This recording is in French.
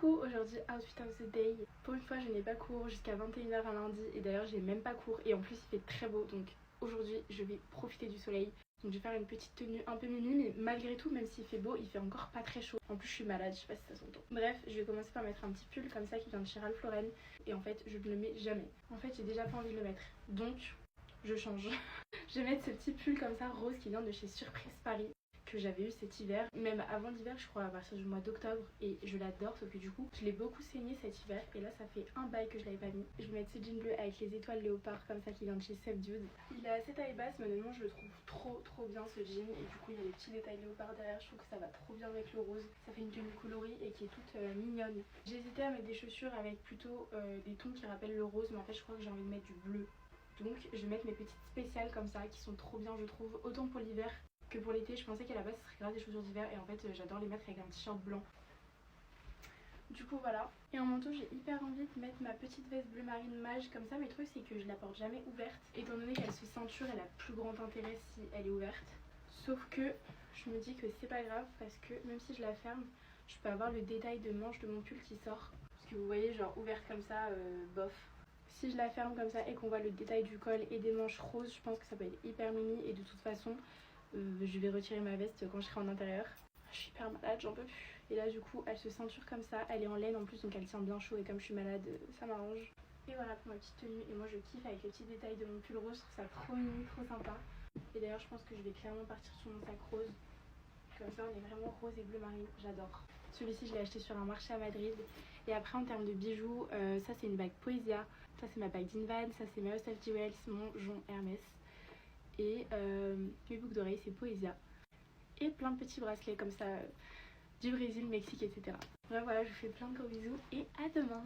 Coucou, aujourd'hui Outfit of the Day. Pour une fois je n'ai pas cours jusqu'à 21h un lundi et d'ailleurs j'ai même pas cours et en plus il fait très beau donc aujourd'hui je vais profiter du soleil. Donc je vais faire une petite tenue un peu mimi mais malgré tout même s'il fait beau il fait encore pas très chaud. En plus je suis malade, je sais pas si ça s'entend. Bref, je vais commencer par mettre un petit pull comme ça qui vient de chez Ralph Lauren et en fait je ne le mets jamais. En fait j'ai déjà pas envie de le mettre donc je change. Je vais mettre ce petit pull comme ça rose qui vient de chez Surprise Paris, que j'avais eu cet hiver, même avant l'hiver je crois à partir du mois d'octobre et je l'adore sauf que du coup je l'ai beaucoup saigné cet hiver et là ça fait un bail que je l'avais pas mis. Je vais mettre ce jean bleu avec les étoiles léopard comme ça qui vient de chez Subdued. Il est assez taille basse mais honnêtement je le trouve trop bien ce jean et du coup il y a les petits détails léopard derrière, je trouve que ça va trop bien avec le rose. Ça fait une tenue colorie et qui est toute mignonne. J'ai hésité à mettre des chaussures avec plutôt des tons qui rappellent le rose mais en fait je crois que j'ai envie de mettre du bleu. Donc je vais mettre mes petites spéciales comme ça qui sont trop bien je trouve, autant pour l'hiver que pour l'été. Je pensais qu'à la base ce serait grave des chaussures d'hiver et en fait j'adore les mettre avec un t-shirt blanc. Du coup voilà. Et en manteau j'ai hyper envie de mettre ma petite veste bleu marine mage comme ça mais le truc c'est que je la porte jamais ouverte étant donné qu'elle se ceinture elle a plus grand intérêt si elle est ouverte. Sauf que je me dis que c'est pas grave parce que même si je la ferme je peux avoir le détail de manche de mon pull qui sort. Parce que vous voyez genre ouverte comme ça bof. Si je la ferme comme ça et qu'on voit le détail du col et des manches roses je pense que ça peut être hyper mimi et de toute façon je vais retirer ma veste quand je serai en intérieur. Je suis hyper malade, j'en peux plus. Et là du coup elle se ceinture comme ça, elle est en laine en plus donc elle tient bien chaud et comme je suis malade ça m'arrange. Et voilà pour ma petite tenue et moi je kiffe avec les petits détails de mon pull rose, je trouve ça trop mimi, trop sympa. Et d'ailleurs je pense que je vais clairement partir sur mon sac rose. Comme ça on est vraiment rose et bleu marine, j'adore. Celui-ci je l'ai acheté sur un marché à Madrid. Et après en termes de bijoux, ça c'est une bague Poesia, ça c'est ma bague d'Invan, ça c'est Mary Stuff Jewels, mon jonc Hermès. Et mes boucles d'oreilles c'est Poesia. Et plein de petits bracelets comme ça du Brésil, Mexique, etc. Bref voilà, je vous fais plein de gros bisous et à demain.